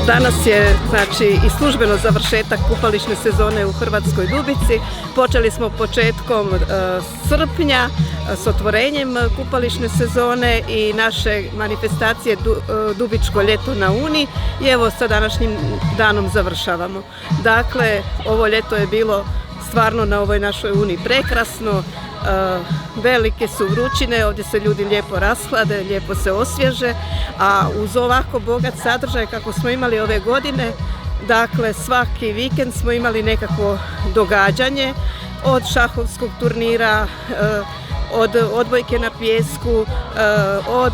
Danas je znači i službeno završetak kupališne sezone u Hrvatskoj Dubici. Počeli smo početkom srpnja s otvorenjem kupališne sezone i naše manifestacije Dubičko ljeto na Uni i evo sa današnjim danom završavamo. Dakle, ovo ljeto je bilo stvarno na ovoj našoj Uni prekrasno. Velike su vrućine, ovdje se ljudi lijepo rashlade, lijepo se osvježe, a uz ovako bogat sadržaj kako smo imali ove godine, dakle svaki vikend smo imali nekakvo događanje, od šahovskog turnira, od odbojke na pijesku, od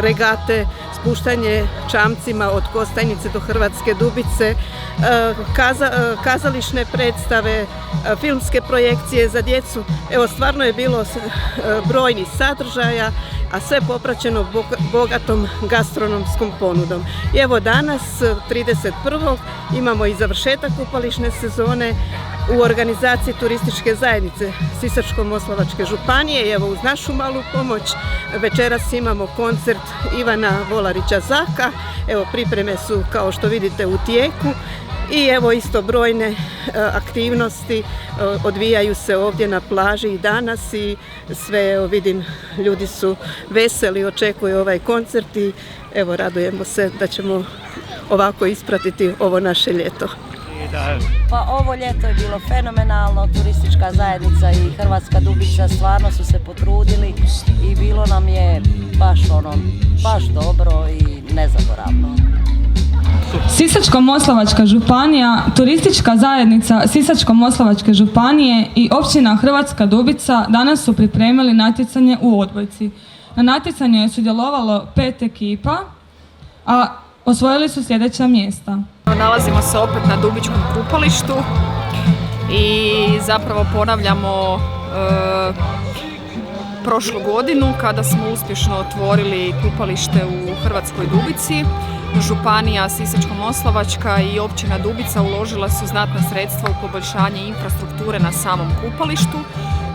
regate, spuštanje čamcima od Kostajnice do Hrvatske Dubice, kazališne predstave, filmske projekcije za djecu. Evo, stvarno je bilo brojnih sadržaja, a sve popraćeno bogatom gastronomskom ponudom. I evo danas, 31. imamo i završetak kupališne sezone u organizaciji turističke zajednice Sisačko-moslavačke županije i evo uz našu malu pomoć večeras imamo koncert Ivana Volarića Zaka. Evo, pripreme su kao što vidite u tijeku i evo isto brojne aktivnosti odvijaju se ovdje na plaži i danas i sve, evo vidim, ljudi su veseli, očekuju ovaj koncert i evo radujemo se da ćemo ovako ispratiti ovo naše ljeto. Pa ovo ljeto je bilo fenomenalno, turistička zajednica i Hrvatska Dubica stvarno su se potrudili i bilo nam je baš dobro i nezaboravno. Sisačko-moslavačka županija, turistička zajednica Sisačko-moslavačke županije i općina Hrvatska Dubica danas su pripremili natjecanje u odbojci. Na natjecanju je sudjelovalo 5 ekipa, a osvojili su sljedeća mjesta. Nalazimo se opet na Dubičkom kupalištu i zapravo ponavljamo prošlu godinu kada smo uspješno otvorili kupalište u Hrvatskoj Dubici. Županija Sisačko-moslavačka i općina Dubica uložila su znatna sredstva u poboljšanje infrastrukture na samom kupalištu,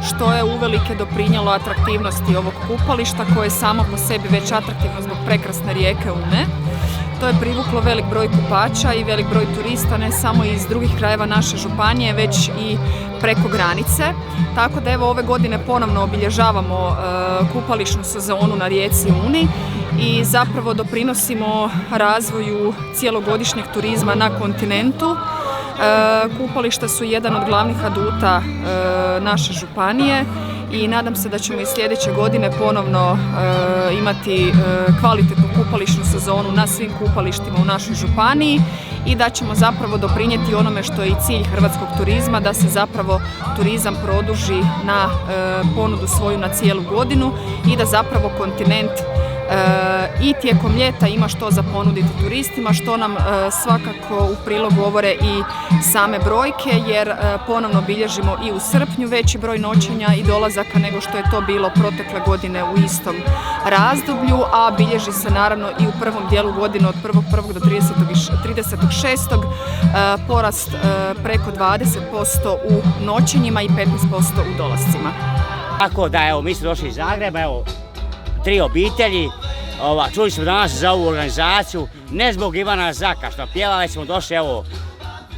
što je uvelike doprinijelo atraktivnosti ovog kupališta koje je samo po sebi već atraktivno zbog prekrasne rijeke Une. To je privuklo velik broj kupača i velik broj turista ne samo iz drugih krajeva naše županije već i preko granice. Tako da evo ove godine ponovno obilježavamo kupališnu sezonu na rijeci Uni i zapravo doprinosimo razvoju cijelogodišnjeg turizma na kontinentu. Kupališta su jedan od glavnih aduta naše županije i nadam se da ćemo i sljedeće godine ponovno imati kvalitetnu kupališnu sezonu na svim kupalištima u našoj županiji i da ćemo zapravo doprinijeti onome što je i cilj hrvatskog turizma, da se zapravo turizam produži na ponudu svoju na cijelu godinu i da zapravo kontinent i tijekom ljeta ima što za ponuditi turistima, što nam svakako u prilog govore i same brojke, jer ponovno bilježimo i u srpnju veći broj noćenja i dolazaka nego što je to bilo protekle godine u istom razdoblju, a bilježi se naravno i u prvom dijelu godine od 1.1. do 30.6. porast preko 20% u noćenjima i 15% u dolascima. Tako da, evo, mi smo došli iz Zagreba, evo, 3 obitelji, čuli smo danas za ovu organizaciju, ne zbog Ivana Zaka što pjevali smo došli, evo,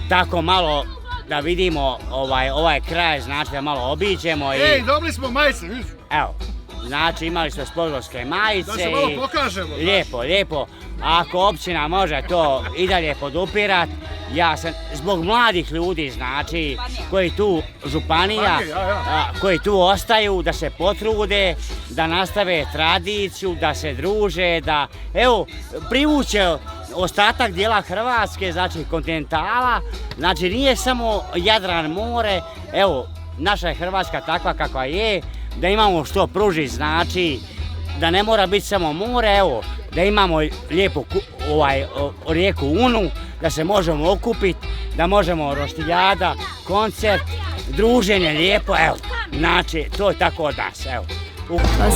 tako malo da vidimo ovaj kraj, znači da malo obiđemo. Ej, dobili smo majice, vidiš? Evo, znači imali smo sponzorske majice. Da se malo pokažemo. Lijepo. Ako općina može to i dalje podupirat, ja sam zbog mladih ljudi, znači, koji tu županija, koji tu ostaju, da se potrude, da nastave tradiciju, da se druže, da, evo, privuče ostatak dijela Hrvatske, znači kontinentala, znači nije samo Jadran, more, evo, naša je Hrvatska takva kakva je, da imamo što pružiti, znači, da ne mora biti samo more, evo, da imamo lijepu rijeku Unu, da se možemo okupiti, da možemo roštiljada, koncert, druženje lijepo, evo, znači, to je tako od nas, evo.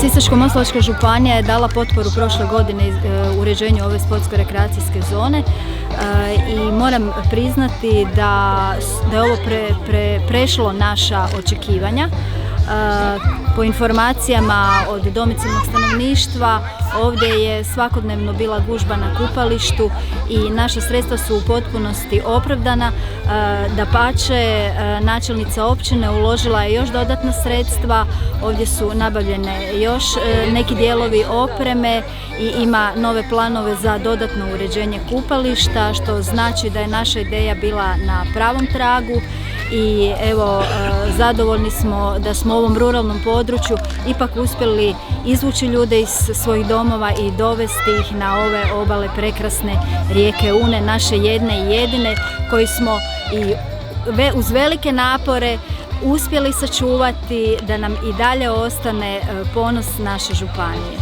Sisačko-moslavačka županija je dala potporu prošle godine uređenju ove sportsko-rekreacijske zone i moram priznati da je ovo prešlo naša očekivanja. Po informacijama od domicilnog stanovništva ovdje je svakodnevno bila gužba na kupalištu i naša sredstva su u potpunosti opravdana. Dapače, načelnica općine uložila je još dodatna sredstva, ovdje su nabavljene još neki dijelovi opreme i ima nove planove za dodatno uređenje kupališta, što znači da je naša ideja bila na pravom tragu. I evo, zadovoljni smo da smo u ovom ruralnom području ipak uspjeli izvući ljude iz svojih domova i dovesti ih na ove obale prekrasne rijeke Une, naše jedne i jedine, koji smo i uz velike napore uspjeli sačuvati da nam i dalje ostane ponos naše županije.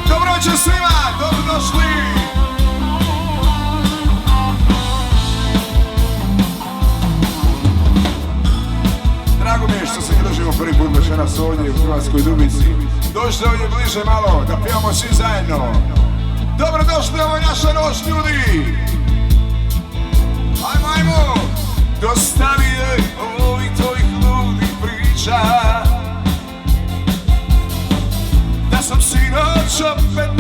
Dobro večer svima, dobrodošli! Drago mi je što se družimo prvi put večeras ovdje u Hrvatskoj Dubici. Došli ovdje bliže malo, da pijamo svi zajedno. Dobrodošli, ovo je naša noć, ljudi! Ajmo! Dostavi je ovih tvojih ludih priča, da sam sinoć opet